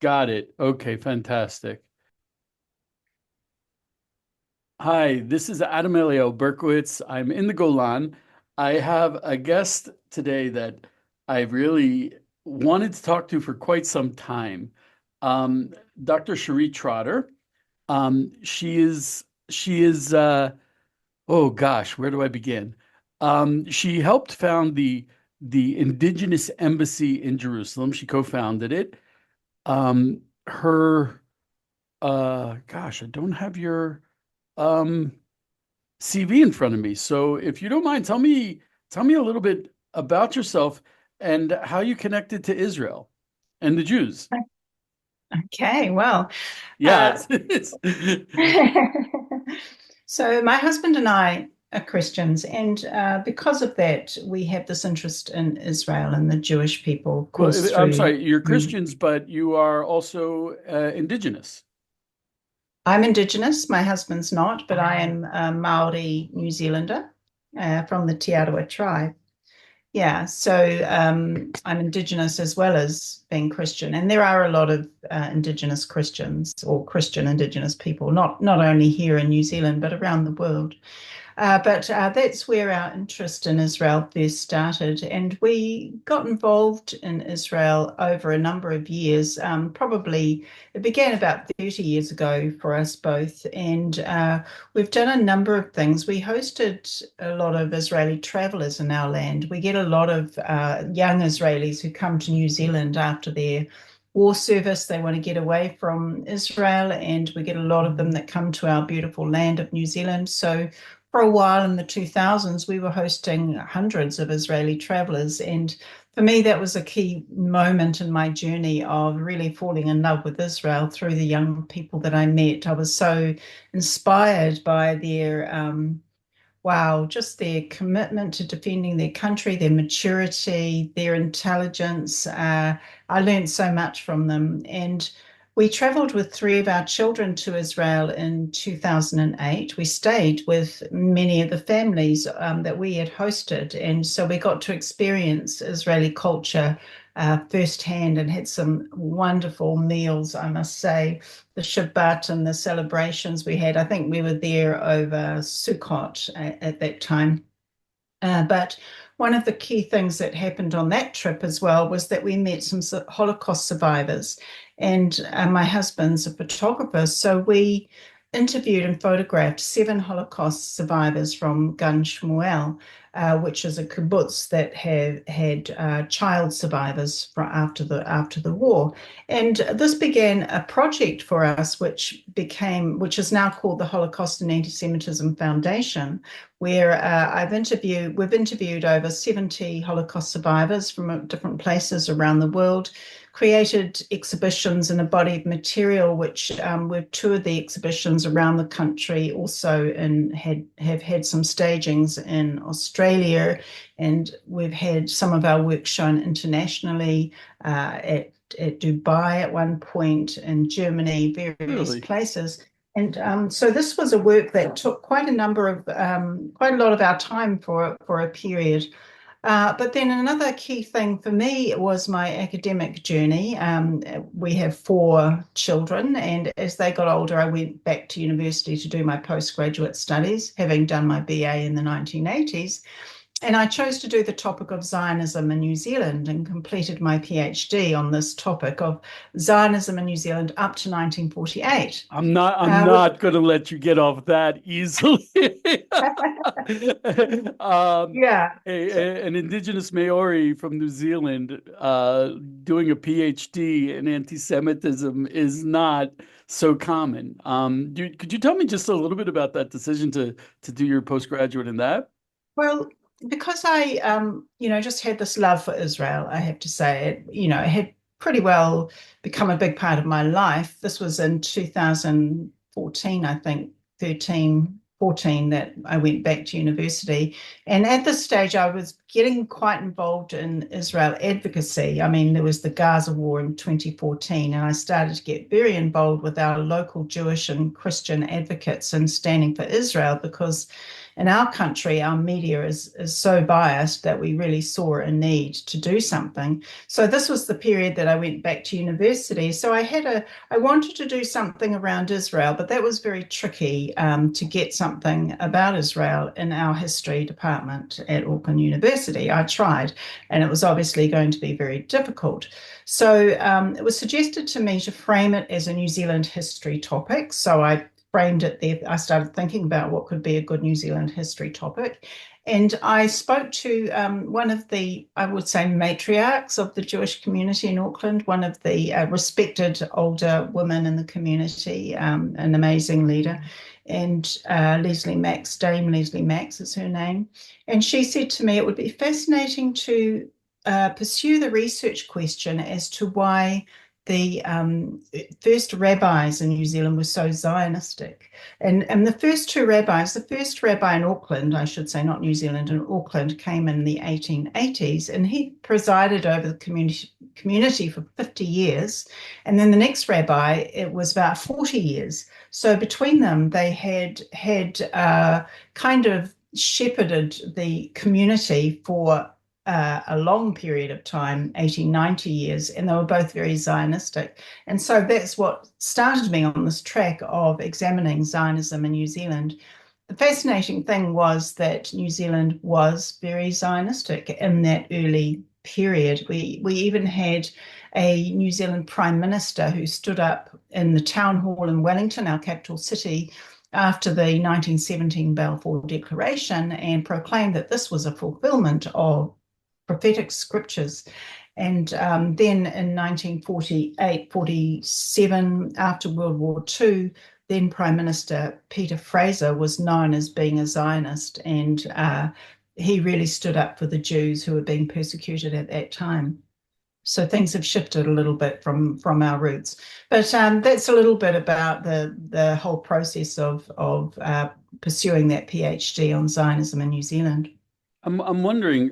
Got it. Okay, fantastic. Hi, this is Adam Elio Berkowitz. I'm in the Golan. I have a guest today that I really wanted to talk to for quite some time. Um, Dr. Sheree Trotter. She is oh gosh, where do I begin? She helped found the Indigenous Embassy in Jerusalem. She co-founded it. Her gosh, I don't have your um, CV in front of me. So if you don't mind, tell me a little bit about yourself and how you connected to Israel and the Jews. Okay, well, Yeah, uh, it's so my husband and I are Christians, and because of that, we have this interest in Israel and the Jewish people, of course, well, I'm through. sorry, you're Christians, but you are also indigenous. I'm Indigenous, my husband's not, but I am a Maori New Zealander from the Te Arawa tribe. Yeah, so I'm Indigenous as well as being Christian, and there are a lot of Indigenous Christians or Christian Indigenous people, not only here in New Zealand but around the world. But that's where our interest in Israel first started. And we got involved in Israel over a number of years. Probably it began about 30 years ago for us both. And we've done a number of things. We hosted a lot of Israeli travelers in our land. We get a lot of young Israelis who come to New Zealand after their war service. They want to get away from Israel, and we get a lot of them that come to our beautiful land of New Zealand. So for a while in the 2000s, we were hosting hundreds of Israeli travelers. And for me, that was a key moment in my journey of really falling in love with Israel through the young people that I met. I was so inspired by their, wow, just their commitment to defending their country, their maturity, their intelligence. I learned so much from them. And we traveled with three of our children to Israel in 2008. We stayed with many of the families that we had hosted. And so we got to experience Israeli culture firsthand and had some wonderful meals, I must say. The Shabbat and the celebrations we had. I think we were there over Sukkot at that time. But one of the key things that happened on that trip as well was that we met some Holocaust survivors. And my husband's a photographer. So we interviewed and photographed seven Holocaust survivors from Gun Shmuel, which is a kibbutz that had child survivors after the war. And this began a project for us, which is now called the Holocaust and Anti-Semitism Foundation, where we've interviewed over 70 Holocaust survivors from different places around the world, created exhibitions and a body of material, which we've toured the exhibitions around the country, also and have had some stagings in Australia, and we've had some of our work shown internationally at Dubai at one point, in Germany, various Really? places. And so this was a work that took quite a lot of our time for a period. But then another key thing for me was my academic journey. We have four children, and as they got older, I went back to university to do my postgraduate studies, having done my BA in the 1980s. And I chose to do the topic of Zionism in New Zealand and completed my PhD on this topic of Zionism in New Zealand up to 1948. I'm Which not going to let you get off that easily. um, Yeah. an indigenous Maori from New Zealand doing a PhD in anti-Semitism is not so common. Could you tell me just a little bit about that decision to do your postgraduate in that? Well, because I, just had this love for Israel, I have to say it had pretty well become a big part of my life. This was in 2014, I think, 13, 14, that I went back to university. And at this stage, I was getting quite involved in Israel advocacy. I mean, there was the Gaza war in 2014, and I started to get very involved with our local Jewish and Christian advocates and standing for Israel because in our country, our media is so biased that we really saw a need to do something. So this was the period that I went back to university. So I wanted to do something around Israel, but that was very tricky to get something about Israel in our history department at Auckland University. I tried, and it was obviously going to be very difficult. So it was suggested to me to frame it as a New Zealand history topic. So I framed it there. I started thinking about what could be a good New Zealand history topic. And I spoke to one of the, I would say, matriarchs of the Jewish community in Auckland, one of the respected older women in the community, an amazing leader, and Dame Leslie Max is her name. And she said to me, it would be fascinating to pursue the research question as to why the first rabbis in New Zealand were so Zionistic. And the first two rabbis, the first rabbi in Auckland, I should say, not New Zealand, in Auckland, came in the 1880s, and he presided over the community for 50 years. And then the next rabbi, it was about 40 years. So between them, they had kind of shepherded the community for a long period of time, 80, 90 years, and they were both very Zionistic. And so that's what started me on this track of examining Zionism in New Zealand. The fascinating thing was that New Zealand was very Zionistic in that early period. We even had a New Zealand Prime Minister who stood up in the town hall in Wellington, our capital city, after the 1917 Balfour Declaration and proclaimed that this was a fulfillment of prophetic scriptures. And then in 1948-47, after World War II, then Prime Minister Peter Fraser was known as being a Zionist, and he really stood up for the Jews who were being persecuted at that time. So things have shifted a little bit from our roots. But that's a little bit about the whole process of pursuing that PhD on Zionism in New Zealand. I'm wondering,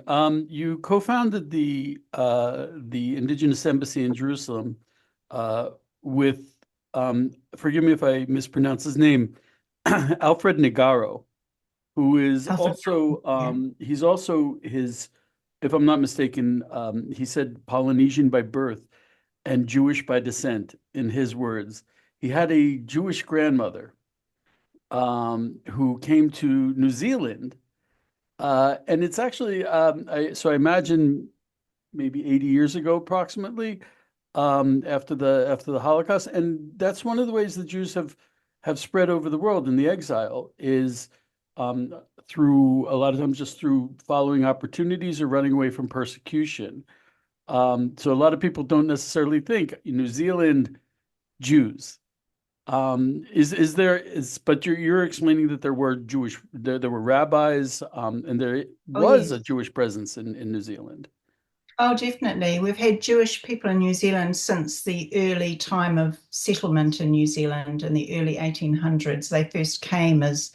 you co-founded the Indigenous Embassy in Jerusalem with forgive me if I mispronounce his name, Alfred Nagaro, who is Alfred, also yeah. he's also his, if I'm not mistaken, he said Polynesian by birth and Jewish by descent, in his words. He had a Jewish grandmother who came to New Zealand. And it's actually, so I imagine maybe 80 years ago, approximately, after the Holocaust. And that's one of the ways the Jews have spread over the world in the exile is through a lot of times just through following opportunities or running away from persecution. So a lot of people don't necessarily think New Zealand Jews. Is there is but you're explaining that there were there were rabbis and there Oh, was a yes. Jewish presence in New Zealand. Oh, definitely. We've had Jewish people in New Zealand since the early time of settlement in New Zealand in the early 1800s. They first came as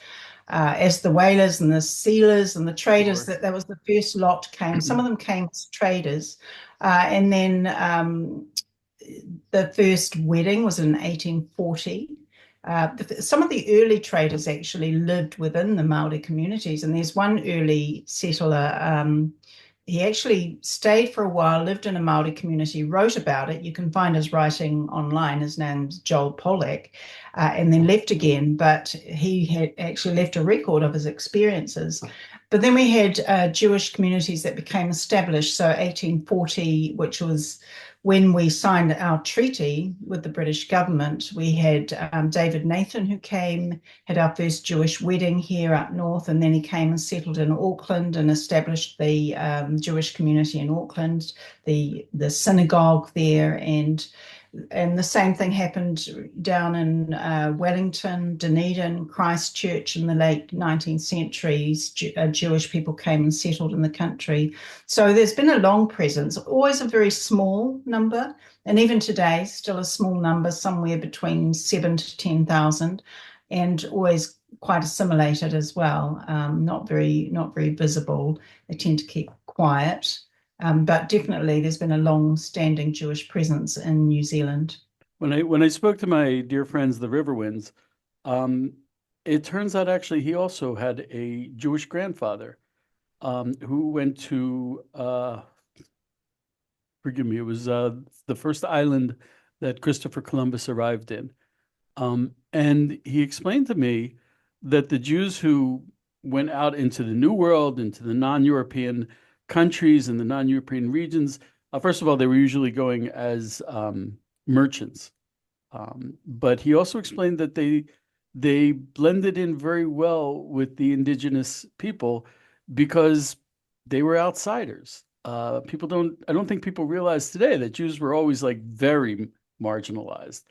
the whalers and the sealers and the traders. Sure. That was the first lot came. Some of them came as traders, and then the first wedding was in 1840. Some of the early traders actually lived within the Maori communities, and there's one early settler. He actually stayed for a while, lived in a Maori community, wrote about it. You can find his writing online. His name's Joel Pollack, and then left again. But he had actually left a record of his experiences. But then we had Jewish communities that became established. So 1840, which was when we signed our treaty with the British government, we had David Nathan who came, had our first Jewish wedding here up north, and then he came and settled in Auckland and established the Jewish community in Auckland, the synagogue there, and the same thing happened down in Wellington, Dunedin, Christchurch in the late 19th century. Jewish people came and settled in the country. So there's been a long presence, always a very small number, and even today, still a small number, somewhere between 7 to 10,000, and always quite assimilated as well. Not very visible. They tend to keep quiet. But definitely there's been a long-standing Jewish presence in New Zealand. When I spoke to my dear friends, the Riverwinds, it turns out actually he also had a Jewish grandfather who went to forgive me, it was the first island that Christopher Columbus arrived in. And he explained to me that the Jews who went out into the New World, into the non-European countries and the non-European regions, first of all, they were usually going as merchants. But he also explained that they blended in very well with the indigenous people because they were outsiders. I don't think people realize today that Jews were always like very marginalized,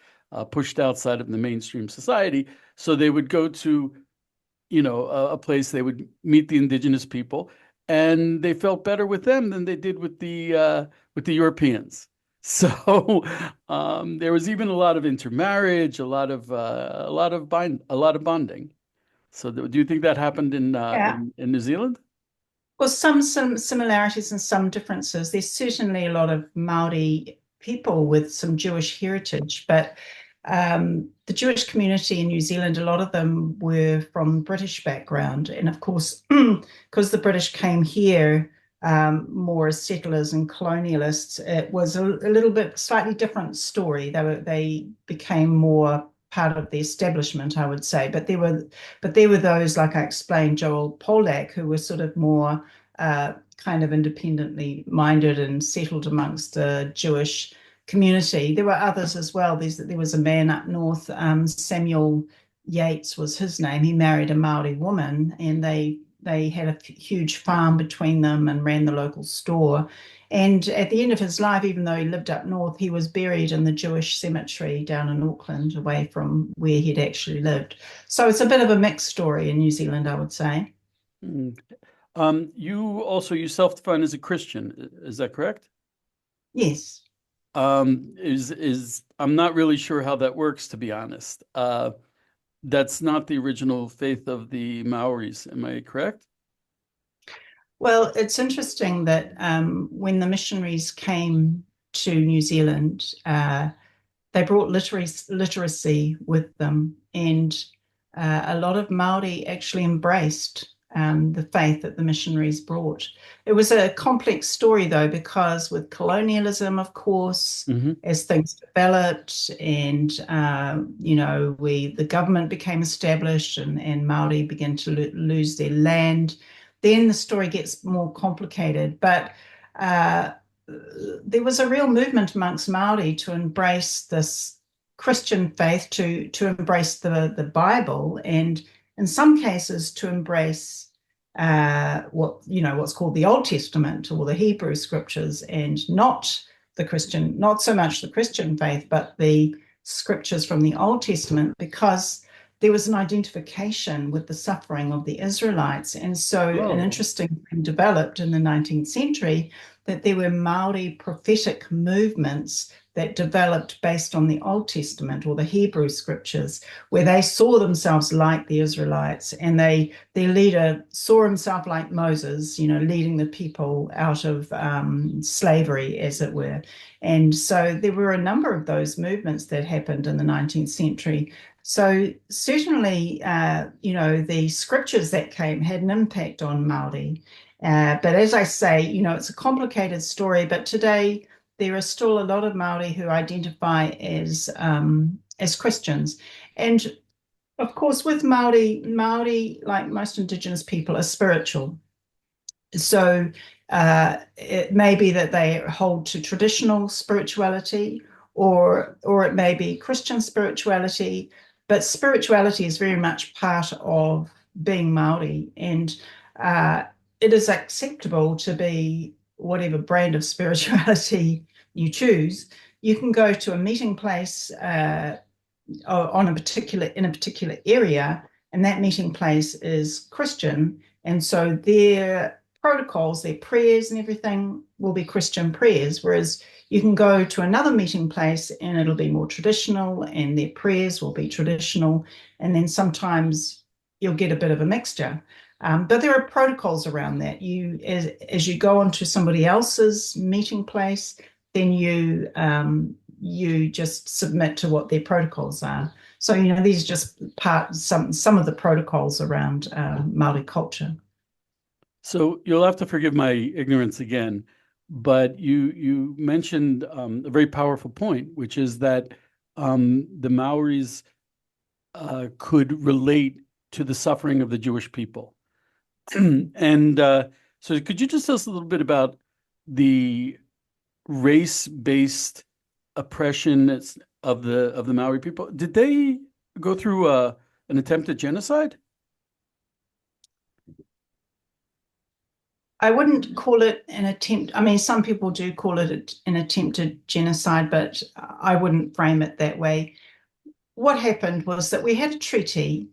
pushed outside of the mainstream society. So they would go to, a place they would meet the indigenous people, and they felt better with them than they did with the Europeans. So there was even a lot of intermarriage, a lot of bonding. So do you think that happened Yeah. in New Zealand? Well, some similarities and some differences. There's certainly a lot of Maori people with some Jewish heritage, but the Jewish community in New Zealand, a lot of them were from British background. And of course, because the British came here more as settlers and colonialists, it was a little bit slightly different story. They became more part of the establishment, I would say. But there were those, like I explained, Joel Polak, who were sort of more kind of independently minded and settled amongst the Jewish community. There were others as well. There was a man up north, Samuel Yates was his name. He married a Maori woman, and they had a huge farm between them and ran the local store. And at the end of his life, even though he lived up north, he was buried in the Jewish cemetery down in Auckland, away from where he'd actually lived. So it's a bit of a mixed story in New Zealand, I would say. Mm. You self-define as a Christian, is that correct? Yes. Is I'm not really sure how that works, to be honest. That's not the original faith of the Maoris, am I correct? Well, it's interesting that when the missionaries came to New Zealand, they brought literacy with them, and a lot of Maori actually embraced the faith that the missionaries brought. It was a complex story, though, because with colonialism, of course, Hmm. as things developed, and the government became established, and Maori began to lose their land, then the story gets more complicated. But uh, there was a real movement amongst Maori to embrace this Christian faith, to embrace the Bible, and in some cases to embrace what's called the Old Testament or the Hebrew scriptures, and not so much the Christian faith, but the scriptures from the Old Testament, because there was an identification with the suffering of the Israelites. And so an Oh. interesting thing developed in the 19th century, that there were Maori prophetic movements that developed based on the Old Testament or the Hebrew scriptures, where they saw themselves like the Israelites, and their leader saw himself like Moses, leading the people out of slavery, as it were. And so there were a number of those movements that happened in the 19th century. So certainly, the scriptures that came had an impact on Maori. But as I say, it's a complicated story. But today there are still a lot of Maori who identify as Christians, and of course, with Maori, like most Indigenous people, are spiritual. So it may be that they hold to traditional spirituality, or it may be Christian spirituality, but spirituality is very much part of being Maori, and uh, it is acceptable to be whatever brand of spirituality you choose. You can go to a meeting place in a particular area, and that meeting place is Christian, and so their protocols, their prayers, and everything will be Christian prayers. Whereas you can go to another meeting place and it'll be more traditional, and their prayers will be traditional, and then sometimes you'll get a bit of a mixture. But there are protocols around that. As you go onto somebody else's meeting place, then you just submit to what their protocols are. So, these are just some of the protocols around Maori culture. So you'll have to forgive my ignorance again, but you mentioned a very powerful point, which is that the Maoris could relate to the suffering of the Jewish people. And so could you just tell us a little bit about the race-based oppression of the Maori people? Did they go through an attempt at genocide? I wouldn't call it an attempt. I mean, some people do call it an attempted genocide, but I wouldn't frame it that way. What happened was that we had a treaty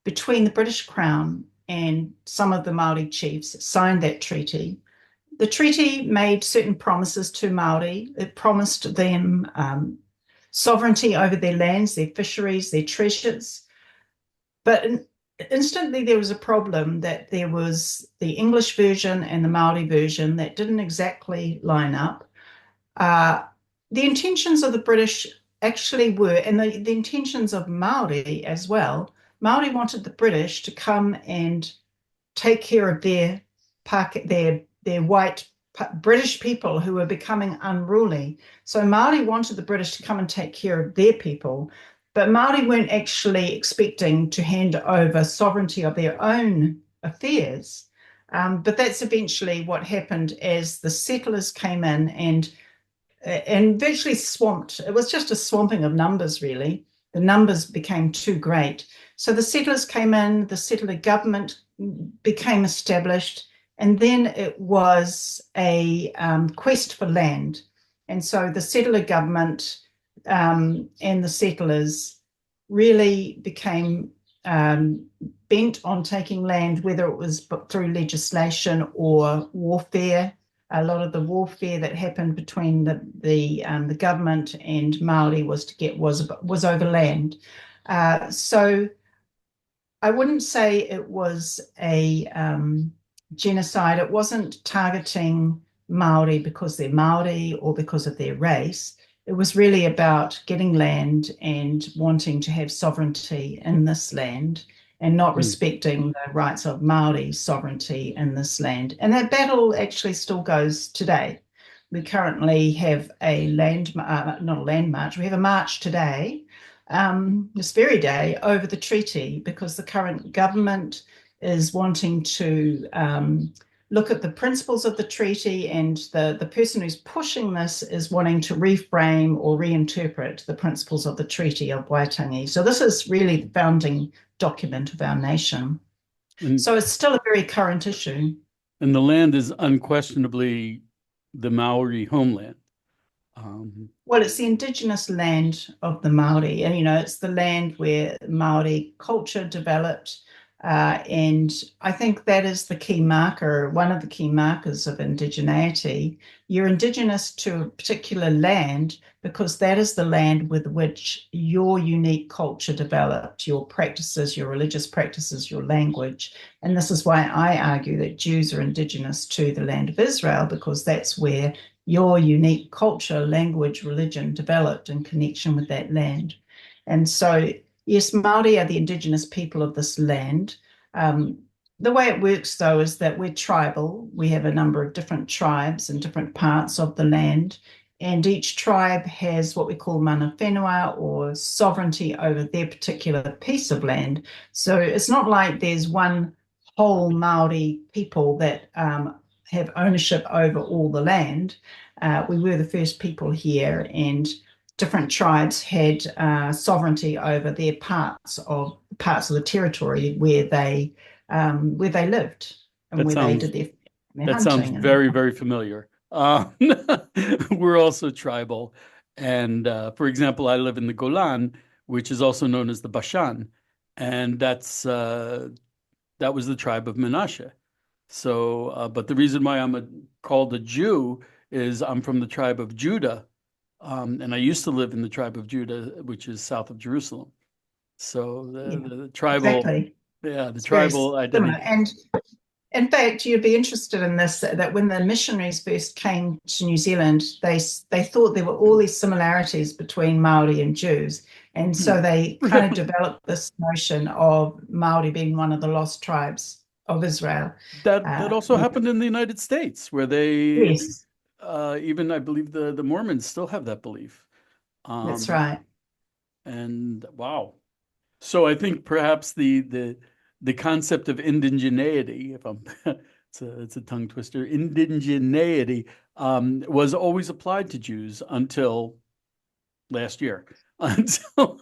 between the British Crown and some of the Maori chiefs signed that treaty. The treaty made certain promises to Maori. It promised them sovereignty over their lands, their fisheries, their treasures. But instantly there was a problem that there was the English version and the Maori version that didn't exactly line up. Uh, the intentions of the British actually were, and the intentions of Maori as well. Maori wanted the British to come and take care of their white British people who were becoming unruly. So Maori wanted the British to come and take care of their people, but Maori weren't actually expecting to hand over sovereignty of their own affairs. But that's eventually what happened as the settlers came in and virtually swamped. It was just a swamping of numbers, really. The numbers became too great. So the settlers came in, the settler government became established, and then it was a quest for land. And so the settler government and the settlers really became bent on taking land, whether it was through legislation or warfare. A lot of the warfare that happened between the government and Maori was over land. So I wouldn't say it was a genocide. It wasn't targeting Maori because they're Maori or because of their race. It was really about getting land and wanting to have sovereignty in this land and not Hmm. respecting the rights of Maori sovereignty in this land. And that battle actually still goes today. We currently have not a land march, we have a march today, this very day, over the treaty because the current government is wanting to look at the principles of the treaty, and the person who's pushing this is wanting to reframe or reinterpret the principles of the Treaty of Waitangi. So this is really the founding document of our nation. And So it's still a very current issue. and the land is unquestionably the Maori homeland. Um, Well, it's the indigenous land of the Maori, and it's the land where Maori culture developed, and I think that is the key marker, one of the key markers of indigeneity. You're indigenous to a particular land because that is the land with which your unique culture developed, your practices, your religious practices, your language, and this is why I argue that Jews are indigenous to the land of Israel because that's where your unique culture, language, religion developed in connection with that land. And so, yes, Maori are the indigenous people of this land. Um, the way it works, though, is that we're tribal. We have a number of different tribes in different parts of the land, and each tribe has what we call mana whenua, or sovereignty over their particular piece of land. So it's not like there's one whole Maori people that have ownership over all the land. We were the first people here, and different tribes had sovereignty over their parts of the territory where they lived and that where they sounds did their that sounds hunting and very, very familiar. We're also tribal, and for example, I live in the Golan, which is also known as the Bashan, and that was the tribe of Menashe. So, but the reason why called a Jew is I'm from the tribe of Judah, and I used to live in the tribe of Judah, which is south of Jerusalem. So yeah, the tribal, exactly. yeah, the It's very tribal similar. identity. And In fact, you'd be interested in this that when the missionaries first came to New Zealand, they thought there were all these similarities between Maori and Jews. And so they kind of Really? developed this notion of Maori being one of the lost tribes of Israel. That also Yeah. happened in the United States, where they Yes, even I believe the Mormons still have that belief. that's Um, right. and wow. So I think perhaps the concept of indigeneity, if I'm it's a tongue twister, indigeneity was always applied to Jews until last year. Until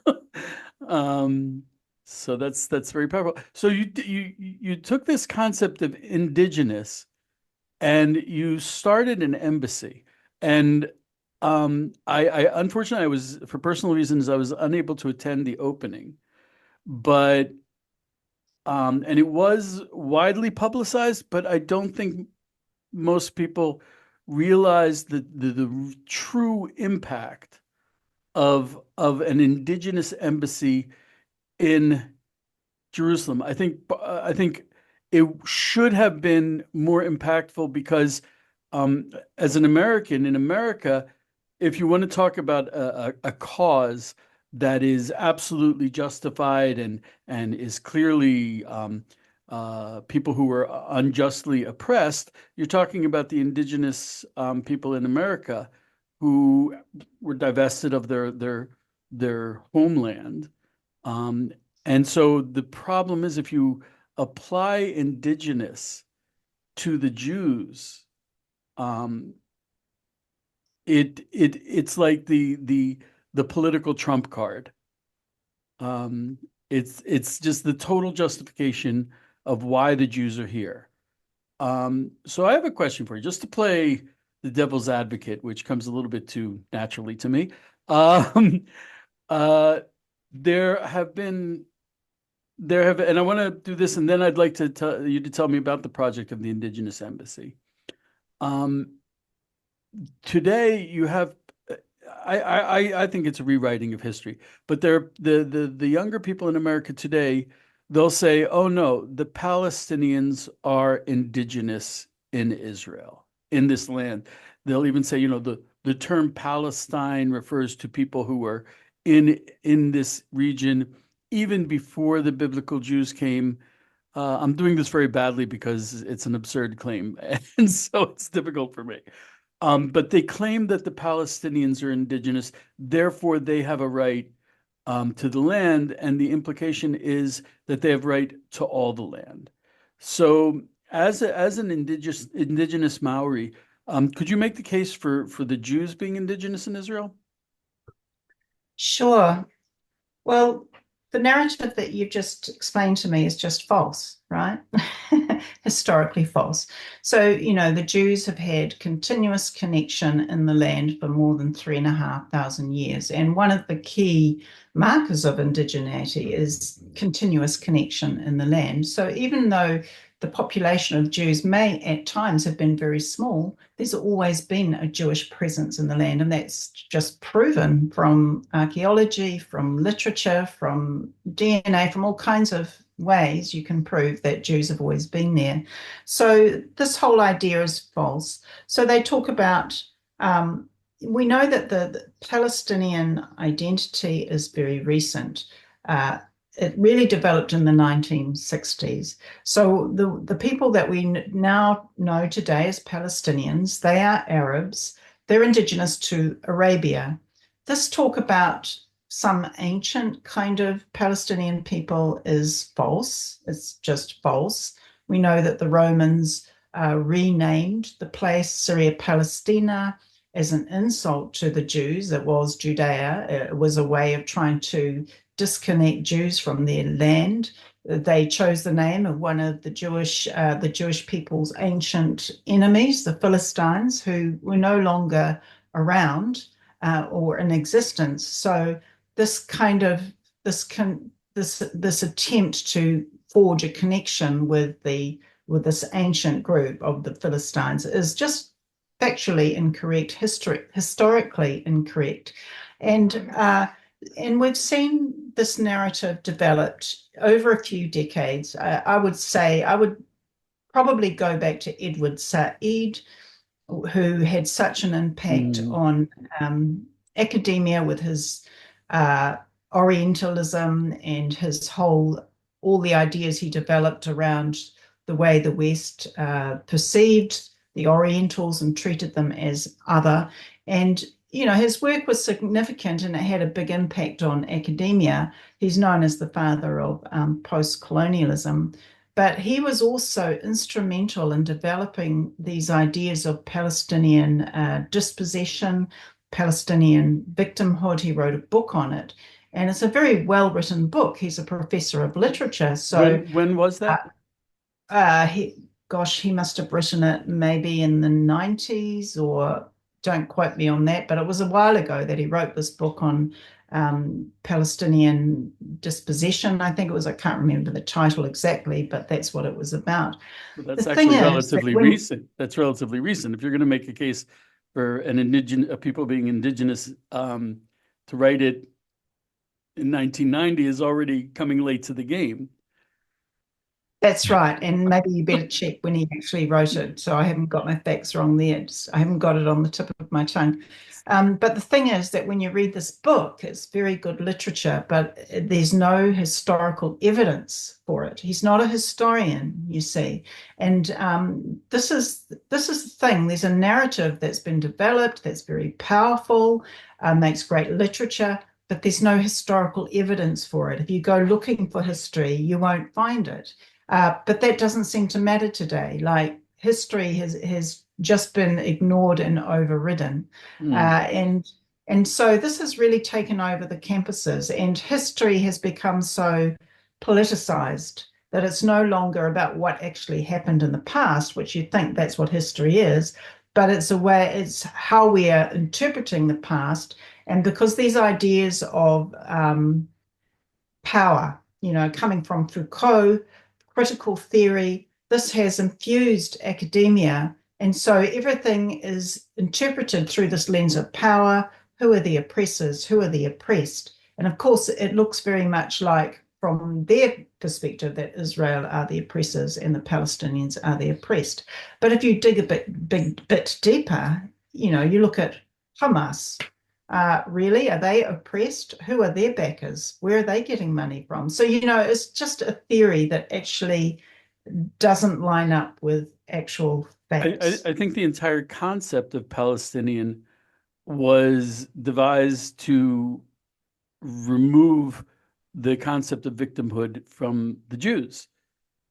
um, so that's very powerful. So you took this concept of indigenous and you started an embassy. And I unfortunately I was for personal reasons I was unable to attend the opening, but and it was widely publicized, but I don't think most people realize the true impact of an indigenous embassy in Jerusalem. I think it should have been more impactful because as an American in America, if you want to talk about a cause that is absolutely justified and is clearly people who were unjustly oppressed, you're talking about the indigenous people in America who were divested of their homeland. Um, and so the problem is if you apply indigenous to the Jews, um, it's like the political trump card. Um, it's just the total justification of why the Jews are here. So I have a question for you, just to play the devil's advocate, which comes a little bit too naturally to me. Um, uh, there have been and I want to do this, and then I'd like to tell you to tell me about the project of the Indigenous Embassy. Um, Today you have I think it's a rewriting of history, but the younger people in America today, they'll say, oh no, the Palestinians are indigenous in Israel, in this land. They'll even say, the term Palestine refers to people who were in this region even before the biblical Jews came. I'm doing this very badly because it's an absurd claim, and so it's difficult for me. But they claim that the Palestinians are indigenous, therefore they have a right to the land, and the implication is that they have right to all the land. So, as an indigenous Maori, could you make the case for the Jews being indigenous in Israel? Sure. Well, the narrative that you've just explained to me is just false, right? Historically false. So, the Jews have had continuous connection in the land for more than 3,500 years. And one of the key markers of indigeneity is continuous connection in the land. So, even though the population of Jews may at times have been very small, there's always been a Jewish presence in the land. And that's just proven from archaeology, from literature, from DNA, from all kinds of ways you can prove that Jews have always been there. So this whole idea is false. So they talk about, we know that the Palestinian identity is very recent. Uh, it really developed in the 1960s. So the people that we now know today as Palestinians, they are Arabs. They're indigenous to Arabia. This talk about some ancient kind of Palestinian people is false. It's just false. We know that the Romans renamed the place Syria Palestina as an insult to the Jews. It was Judea. It was a way of trying to disconnect Jews from their land. They chose the name of one of the Jewish people's ancient enemies, the Philistines, who were no longer around or in existence. So this kind of this attempt to forge a connection with this ancient group of the Philistines is just factually incorrect, historically incorrect, and and we've seen this narrative developed over a few decades. I would say I would probably go back to Edward Said, who had such an impact Mm. on academia with his uh, Orientalism and his all the ideas he developed around the way the West perceived the Orientals and treated them as other. And, his work was significant and it had a big impact on academia. He's known as the father of post-colonialism. But he was also instrumental in developing these ideas of Palestinian dispossession, Palestinian victimhood. He wrote a book on it. And it's a very well written book. He's a professor of literature. So, When was uh, that? he must have written it maybe in the 90s, or don't quote me on that, but it was a while ago that he wrote this book on Palestinian dispossession. I think it was, I can't remember the title exactly, but that's what it was about. Well, The that's thing actually is that relatively when recent. That's relatively recent. If you're going to make a case for an indigenous people being indigenous, to write it in 1990 is already coming late to the game. That's right. And maybe you better check when he actually wrote it. So I haven't got my facts wrong there. I haven't got it on the tip of my tongue. But the thing is that when you read this book, it's very good literature, but there's no historical evidence for it. He's not a historian, you see. And this is the thing. There's a narrative that's been developed that's very powerful, makes great literature, but there's no historical evidence for it. If you go looking for history, you won't find it. But that doesn't seem to matter today. Like history has just been ignored and overridden, Hmm. and so this has really taken over the campuses, and history has become so politicized that it's no longer about what actually happened in the past, which you think that's what history is, but it's how we are interpreting the past, and because these ideas of power, coming from Foucault, critical theory. This has infused academia. And so everything is interpreted through this lens of power. Who are the oppressors? Who are the oppressed? And of course, it looks very much like, from their perspective, that Israel are the oppressors and the Palestinians are the oppressed. But if you dig a bit deeper, you look at Hamas. Really, are they oppressed? Who are their backers? Where are they getting money from? So, it's just a theory that actually doesn't line up with actual facts. I think the entire concept of Palestinian was devised to remove the concept of victimhood from the Jews,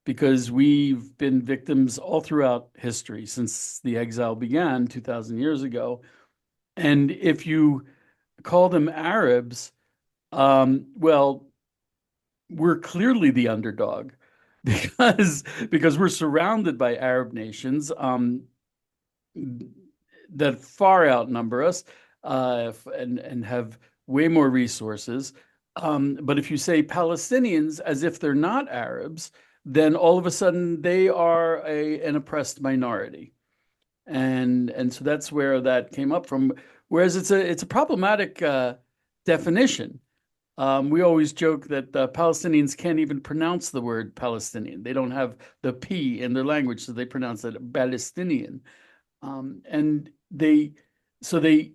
because we've been victims all throughout history since the exile began 2,000 years ago. And if you call them Arabs, well, we're clearly the underdog because we're surrounded by Arab nations that far outnumber us and have way more resources. But if you say Palestinians as if they're not Arabs, then all of a sudden they are an oppressed minority, and so that's where that came up from. Whereas it's a problematic definition. We always joke that Palestinians can't even pronounce the word Palestinian. They don't have the P in their language, so they pronounce it Palestinian. And so they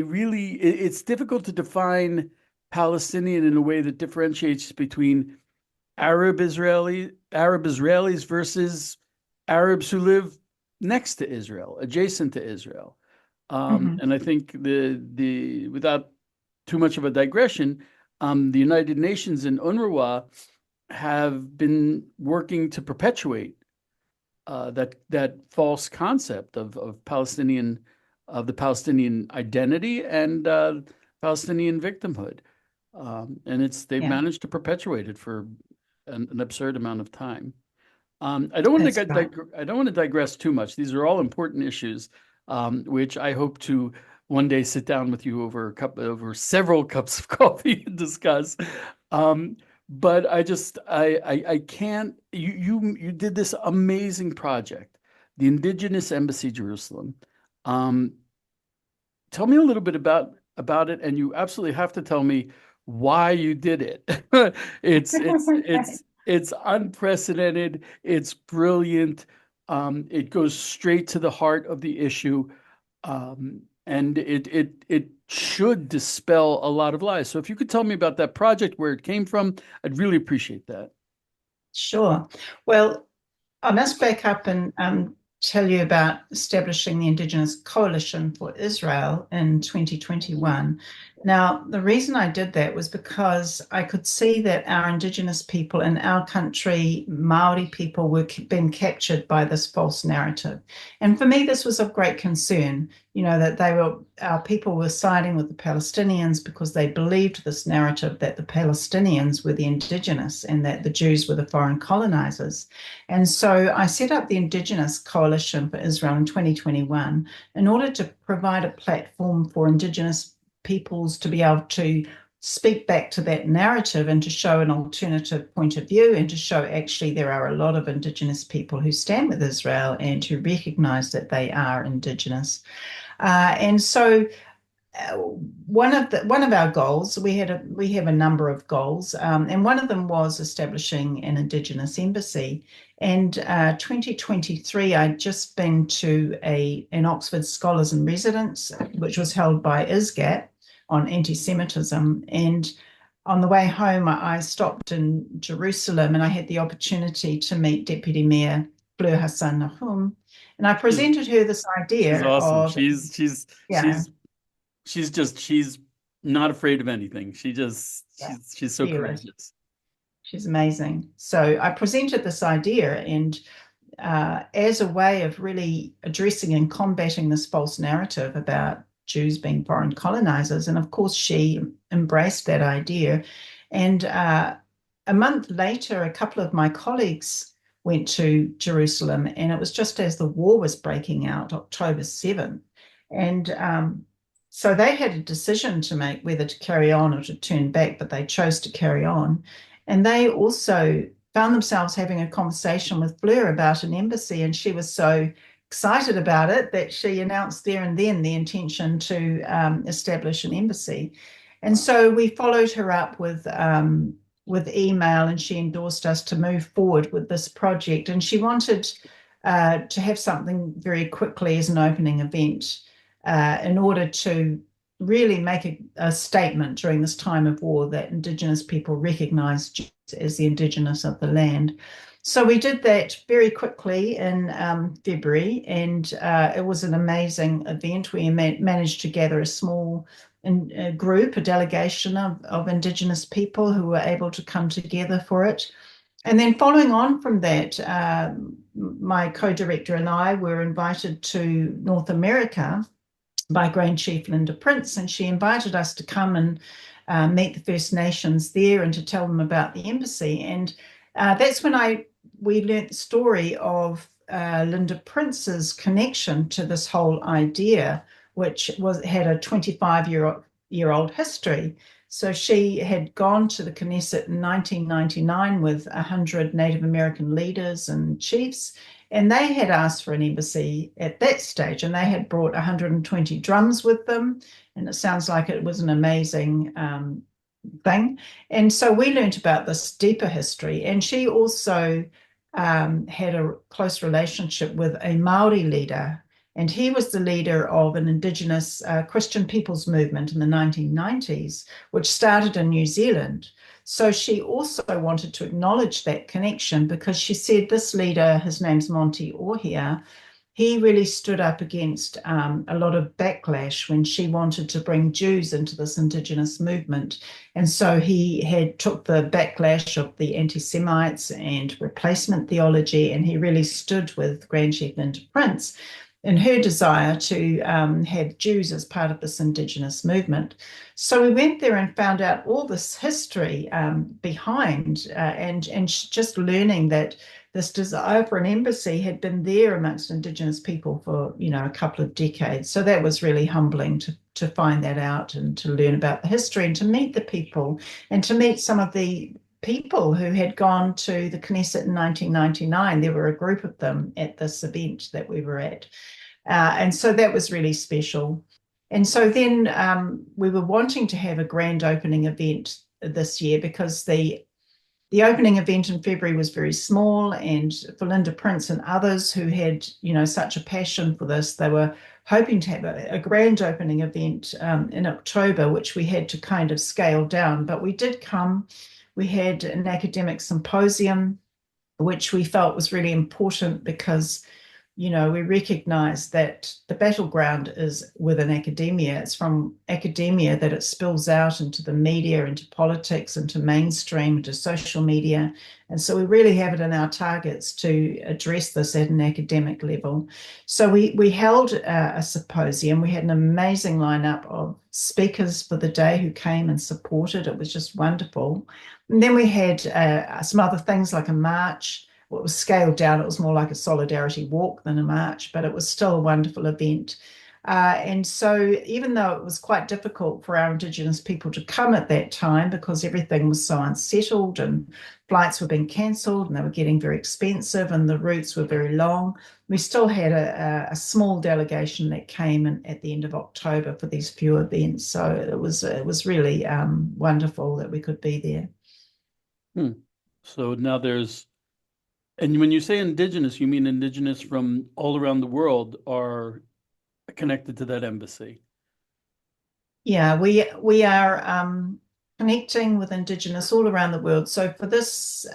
really, it's difficult to define Palestinian in a way that differentiates between Arab Israelis versus Arabs who live next to Israel, adjacent to Israel. Mhm. And I think the without too much of a digression, the United Nations and UNRWA have been working to perpetuate that false concept of the Palestinian identity and Palestinian victimhood, and they've Yeah, managed to perpetuate it for an absurd amount of time. I don't want to that's right. I don't want to digress too much. These are all important issues, which I hope to one day sit down with you over several cups of coffee and discuss. Um, but I can't. You did this amazing project, the Indigenous Embassy Jerusalem. Um, Tell me a little bit about it, and you absolutely have to tell me why you did it. It's It's unprecedented. It's brilliant. It goes straight to the heart of the issue, and it should dispel a lot of lies. So if you could tell me about that project, where it came from, I'd really appreciate that. Sure. Well, I must back up and tell you about establishing the Indigenous Coalition for Israel in 2021. Now, the reason I did that was because I could see that our Indigenous people in our country, Maori people, were being captured by this false narrative. And for me, this was of great concern, that our people were siding with the Palestinians because they believed this narrative that the Palestinians were the Indigenous and that the Jews were the foreign colonizers. And so I set up the Indigenous Coalition for Israel in 2021 in order to provide a platform for Indigenous peoples to be able to speak back to that narrative and to show an alternative point of view and to show actually there are a lot of Indigenous people who stand with Israel and who recognize that they are Indigenous. And so one of our goals, we have a number of goals, and one of them was establishing an Indigenous embassy. And 2023, I'd just been to an Oxford Scholars in Residence, which was held by ISGAP on anti-Semitism. And on the way home, I stopped in Jerusalem, and I had the opportunity to meet Deputy Mayor Fleur Hassan Nahum, and I She's presented her this she's idea awesome. of, She's yeah, she's not afraid of anything. yeah, She's so fearless. courageous. She's amazing. So I presented this idea, and as a way of really addressing and combating this false narrative about Jews being foreign colonizers. And of course, she embraced that idea. And a month later, a couple of my colleagues went to Jerusalem, and it was just as the war was breaking out, October 7th. And so they had a decision to make whether to carry on or to turn back, but they chose to carry on. And they also found themselves having a conversation with Fleur about an embassy, and she was so excited about it that she announced there and then the intention to establish an embassy. And so we followed her up with email, and she endorsed us to move forward with this project. And she wanted to have something very quickly as an opening event in order to really make a statement during this time of war that Indigenous people recognise Jews as the Indigenous of the land. So we did that very quickly in February, and it was an amazing event. We managed to gather a small group, a delegation of Indigenous people who were able to come together for it. And then following on from that, my co-director and I were invited to North America by Grand Chief Linda Prince, and she invited us to come and meet the First Nations there and to tell them about the embassy. And that's when we learnt the story of Linda Prince's connection to this whole idea, which had a 25-year-old history. So she had gone to the Knesset in 1999 with 100 Native American leaders and chiefs, and they had asked for an embassy at that stage, and they had brought 120 drums with them. And it sounds like it was an amazing thing. And so we learned about this deeper history. And she also had a close relationship with a Maori leader. And he was the leader of an Indigenous Christian people's movement in the 1990s, which started in New Zealand. So she also wanted to acknowledge that connection because she said this leader, his name's Monty Ohia, he really stood up against a lot of backlash when she wanted to bring Jews into this Indigenous movement. And so he had took the backlash of the anti-Semites and replacement theology, and he really stood with Grand Chief Linda Prince in her desire to have Jews as part of this Indigenous movement. So we went there and found out all this history behind, and just learning that this desire for an embassy had been there amongst Indigenous people for a couple of decades. So that was really humbling to find that out and to learn about the history and to meet the people and to meet some of the people who had gone to the Knesset in 1999. There were a group of them at this event that we were at. And so that was really special. And so then we were wanting to have a grand opening event this year because the the opening event in February was very small, and for Linda Prince and others who had, such a passion for this, they were hoping to have a grand opening event in October, which we had to kind of scale down. But we did come. We had an academic symposium, which we felt was really important because we recognize that the battleground is within academia. It's from academia that it spills out into the media, into politics, into mainstream, into social media. And so we really have it in our targets to address this at an academic level. So we held a symposium. We had an amazing lineup of speakers for the day who came and supported. It was just wonderful. And then we had some other things like a march. Well, it was scaled down. It was more like a solidarity walk than a march, but it was still a wonderful event. And so even though it was quite difficult for our Indigenous people to come at that time because everything was so unsettled and flights were being cancelled and they were getting very expensive and the routes were very long, we still had a small delegation that came in at the end of October for these few events. So it was really wonderful that we could be there. Hmm. So now and when you say indigenous, you mean indigenous from all around the world are connected to that embassy. Yeah, we are connecting with Indigenous all around the world. So for this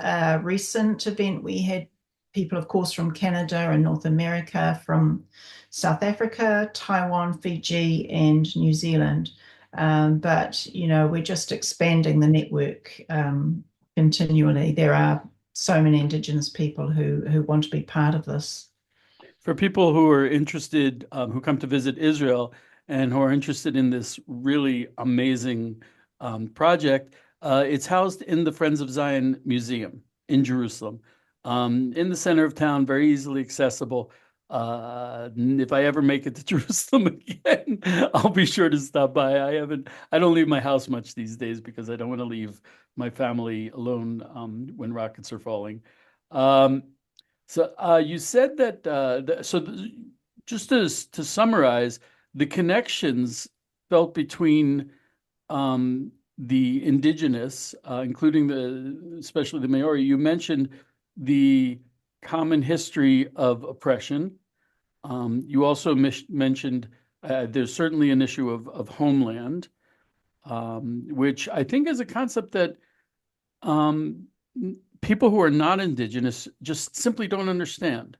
recent event, we had people, of course, from Canada and North America, from South Africa, Taiwan, Fiji, and New Zealand. But we're just expanding the network continually. There are so many Indigenous people who want to be part of this. For people who are interested, who come to visit Israel and who are interested in this really amazing project, it's housed in the Friends of Zion Museum in Jerusalem, in the center of town, very easily accessible. If I ever make it to Jerusalem again, I'll be sure to stop by. I don't leave my house much these days because I don't want to leave my family alone when rockets are falling. Um, so you said that just to summarize, the connections felt between the indigenous, including especially the Maori. You mentioned the common history of oppression. You also mentioned there's certainly an issue of homeland, which I think is a concept that um, people who are not indigenous just simply don't understand.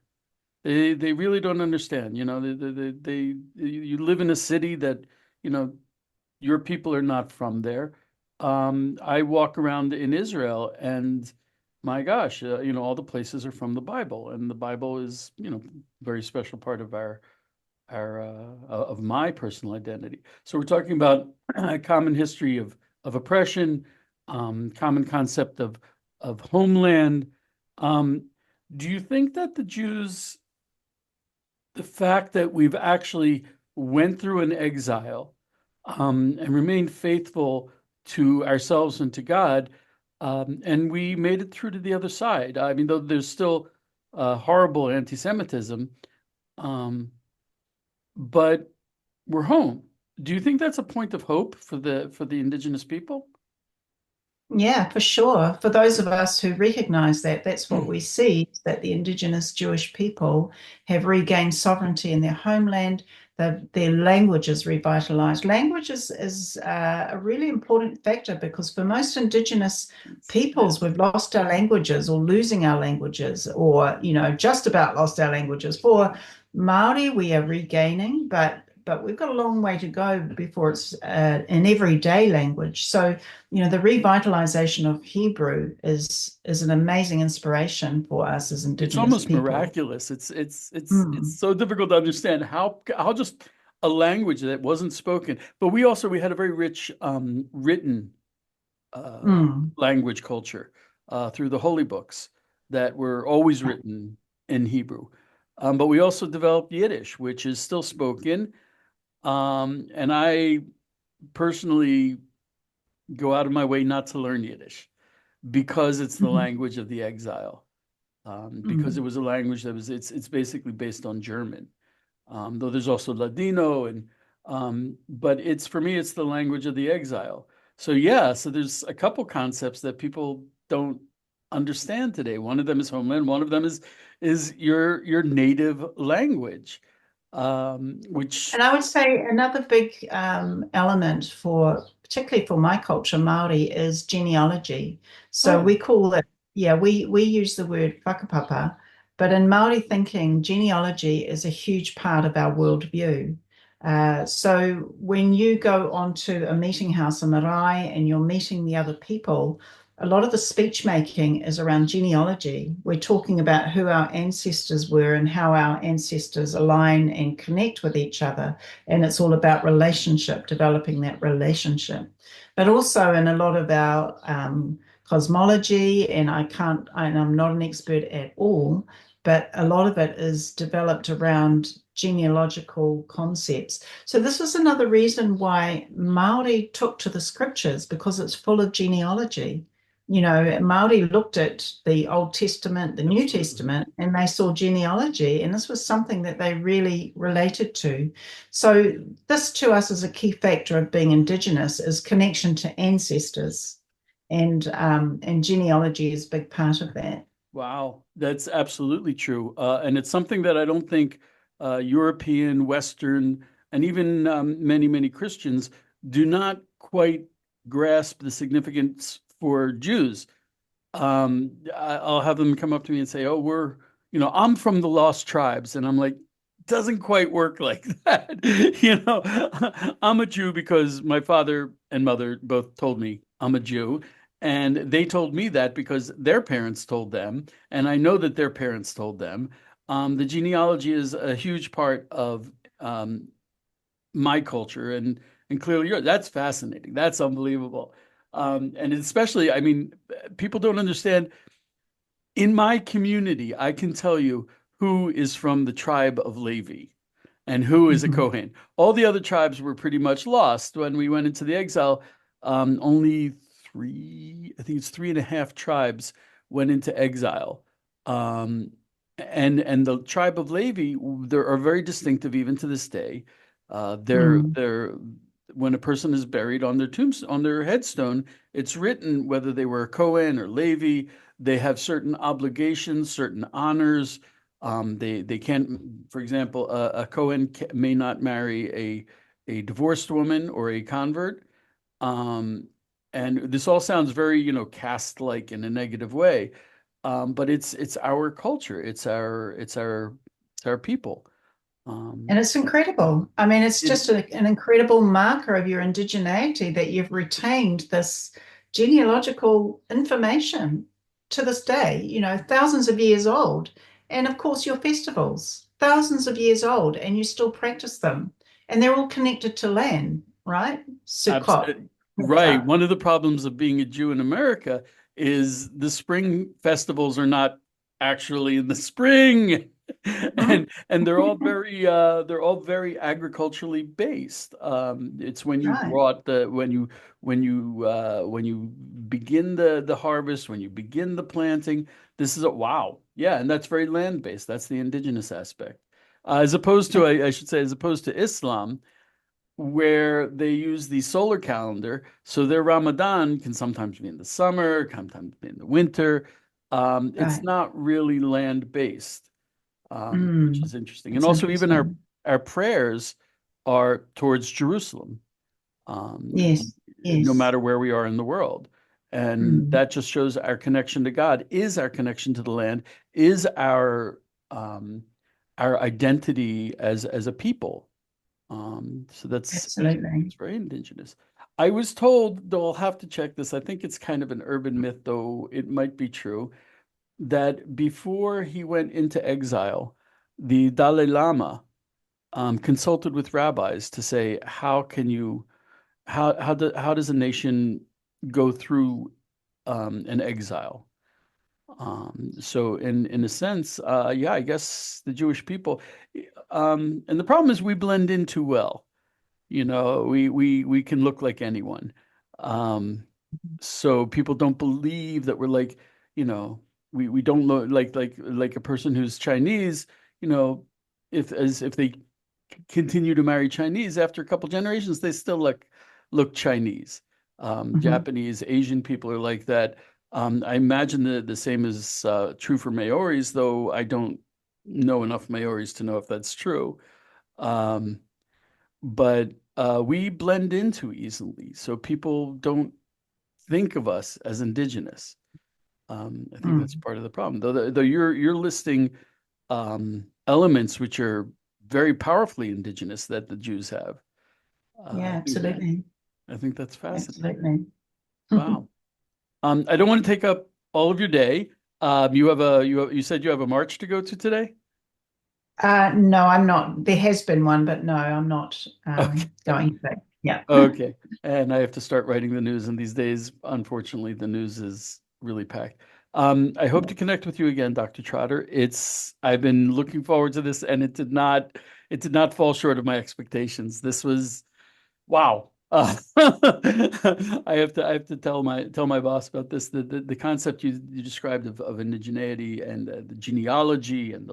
They really don't understand. You live in a city that you know your people are not from there. I walk around in Israel, and my gosh, all the places are from the Bible, and the Bible is very special part of our of my personal identity. So we're talking about a common history of oppression, common concept of homeland. Um, do you think that the fact that we've actually went through an exile and remained faithful to ourselves and to God, and we made it through to the other side? I mean, though there's still horrible anti-Semitism, um, but we're home. Do you think that's a point of hope for the indigenous people? Yeah, for sure. For those of us who recognize that, that's what we see, that the Indigenous Jewish people have regained sovereignty in their homeland. Their language is revitalized. Language is a really important factor because for most Indigenous peoples, we've lost our languages or losing our languages or, just about lost our languages. For Maori, we are regaining, but we've got a long way to go before it's an everyday language. So, the revitalization of Hebrew is an amazing inspiration for us as It's Indigenous almost people. miraculous. It's Mm, so difficult to understand how just a language that wasn't spoken. But we had a very rich written mm, language culture through the holy books that were always written in Hebrew. But we also developed Yiddish, which is still spoken. And I personally go out of my way not to learn Yiddish because it's the mhm, language of the exile. Because it mm. was a language that it's basically based on German. Though there's also Ladino but it's for me it's the language of the exile. So yeah, so there's a couple concepts that people don't understand today. One of them is homeland, one of them is your native language, which And I would say another big element for, particularly for my culture, Maori, is genealogy. So oh we call it, yeah, we use the word whakapapa, but in Maori thinking, genealogy is a huge part of our worldview. So when you go onto a meeting house, a marae, and you're meeting the other people, a lot of the speech making is around genealogy. We're talking about who our ancestors were and how our ancestors align and connect with each other. And it's all about relationship, developing that relationship. But also in a lot of our cosmology, and I'm not an expert at all, but a lot of it is developed around genealogical concepts. So this was another reason why Maori took to the scriptures because it's full of genealogy. Maori looked at the Old Testament, the New absolutely. Testament, and they saw genealogy, and this was something that they really related to. So this to us is a key factor of being Indigenous is connection to ancestors, and genealogy is a big part of that. Wow, that's absolutely true. And it's something that I don't think European, Western, and even many, many Christians do not quite grasp the significance for Jews. I'll have them come up to me and say, "Oh, I'm from the lost tribes," and I'm like, "Doesn't quite work like that." I'm a Jew because my father and mother both told me I'm a Jew, and they told me that because their parents told them, and I know that their parents told them. The genealogy is a huge part of my culture, and clearly yours. That's fascinating. That's unbelievable. And especially, I mean, people don't understand in my community, I can tell you who is from the tribe of Levi and who is a Mhm. Kohen. All the other tribes were pretty much lost when we went into the exile. Only three, I think it's three and a half tribes went into exile. Um, and the tribe of Levi, they are very distinctive even to this day. Mm. They're when a person is buried on their on their headstone, it's written whether they were a Cohen or Levi. They have certain obligations, certain honors. They can't, for example, a Cohen may not marry a divorced woman or a convert. Um, and this all sounds very, caste-like in a negative way. But it's our culture. It's our people. And Um, it's incredible. I mean, it's it, just an incredible marker of your indigeneity that you've retained this genealogical information to this day, thousands of years old. And of course, your festivals, thousands of years old, and you still practice them. And they're all connected to land, right? Abs- Sukkot, right. Pesach. One of the problems of being a Jew in America is the spring festivals are not actually in the spring. Mhm. And they're all very agriculturally based. It's when you Right. brought the when you begin the harvest, when you begin the planting. This is a wow. Yeah, and that's very land based. That's the indigenous aspect. As opposed to I should say as opposed to Islam where they use the solar calendar. So their Ramadan can sometimes be in the summer, sometimes be in the winter. It's Right. not really land-based, which Mm. is interesting. And That's also even our interesting. our prayers are towards Jerusalem, Yes. no Yes. matter where we are in the world. And Mm. that just shows our connection to God, is our connection to the land, is um, our identity as a people. So Absolutely. it's very indigenous. I was told, though I'll have to check this. I think it's kind of an urban myth, though it might be true, that before he went into exile, the Dalai Lama consulted with rabbis to say, how can you how does a nation go through an exile? So in a sense, yeah, I guess the Jewish people, and the problem is we blend in too well. We can look like anyone. Um, so people don't believe that we're like, you know, we don't look like a person who's Chinese, you know, if they continue to marry Chinese after a couple generations, they still look Chinese. Mhm. Japanese, Asian people are like that. I imagine the same is true for Maoris, though I don't know enough Maoris to know if that's true. Um, but we blend in too easily, so people don't think of us as indigenous. I think that's Mm. part of the problem. Though you're listing elements which are very powerfully indigenous that the Jews have. Yeah, I think absolutely. I think that's fascinating. Absolutely. Wow. I don't want to take up all of your day. You said you have a march to go to today? No, I'm not. There has been one, but no, I'm not Okay. going to that. Yeah. Okay. And I have to start writing the news, and these days, unfortunately, the news is really packed. I hope to connect with you again, Dr. Trotter. I've been looking forward to this, and it did not fall short of my expectations. This was wow. I have to tell my boss about this. The concept you described of indigeneity and the genealogy and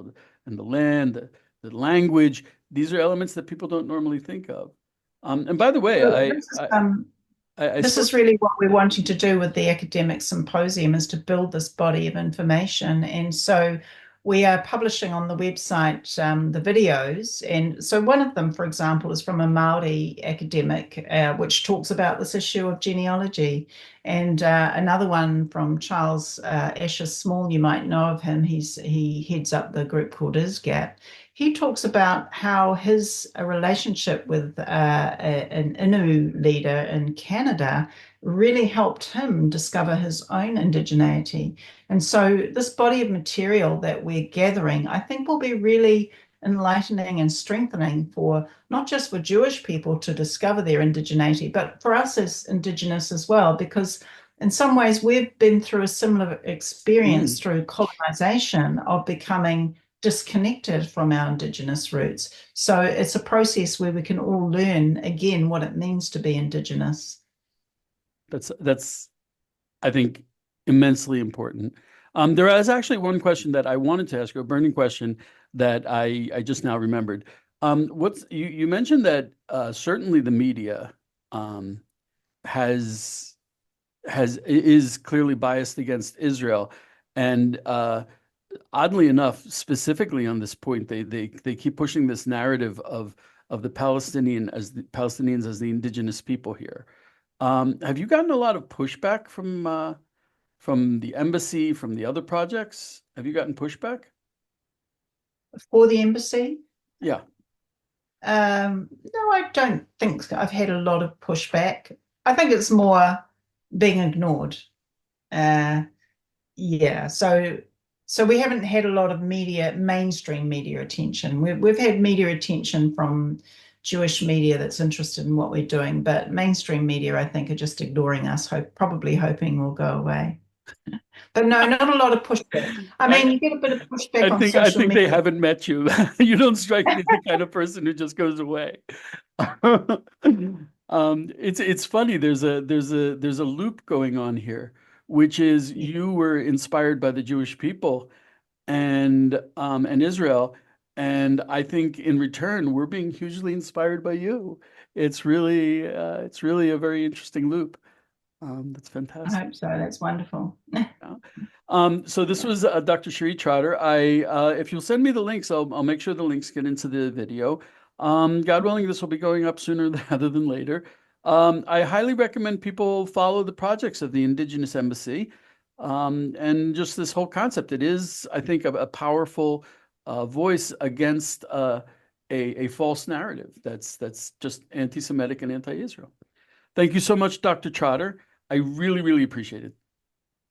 the land, the language. These are elements that people don't normally think of. And by the way, So I this spoke. is really what we're wanting to do with the academic symposium is to build this body of information. And so we are publishing on the website the videos. And so one of them, for example, is from a Maori academic, which talks about this issue of genealogy. And another one from Charles Asher Small, you might know of him. He heads up the group called ISGAP. He talks about how his relationship with an Innu leader in Canada really helped him discover his own indigeneity. And so, this body of material that we're gathering, I think, will be really enlightening and strengthening for not just for Jewish people to discover their indigeneity, but for us as Indigenous as well, because in some ways we've been through a similar experience Mm, through colonization of becoming disconnected from our Indigenous roots. So it's a process where we can all learn again what it means to be Indigenous. that's I think immensely important. There is actually one question that I wanted to ask you, a burning question that I just now remembered. What's you mentioned that certainly the media um, has is clearly biased against Israel, and oddly enough, specifically on this point, they keep pushing this narrative of the Palestinians as the indigenous people here. Have you gotten a lot of pushback from the embassy, from the other projects? Have you gotten pushback? For the embassy, Yeah. no, I don't think I've had a lot of pushback. I think it's more being ignored. Uh, yeah, so we haven't had a lot of mainstream media attention. We've had media attention from Jewish media that's interested in what we're doing, but mainstream media, I think, are just ignoring us, probably hoping we'll go away. But no, not a lot of pushback. I mean, I you get a bit of pushback on I social think they media. haven't met you. You don't strike me as the kind of person who just goes away. It's funny. There's a loop going on here, which is Yeah, you were inspired by the Jewish people and Israel, and I think in return we're being hugely inspired by you. It's really a very interesting loop. That's I fantastic. hope so. That's wonderful. Yeah. So this was Dr. Sheree Trotter. If you'll send me the links, I'll make sure the links get into the video. God willing, this will be going up sooner rather than later. I highly recommend people follow the projects of the Indigenous Embassy and just this whole concept. It is, I think, a powerful voice against a false narrative that's just anti-Semitic and anti-Israel. Thank you so much, Dr. Trotter. I really, really appreciate it.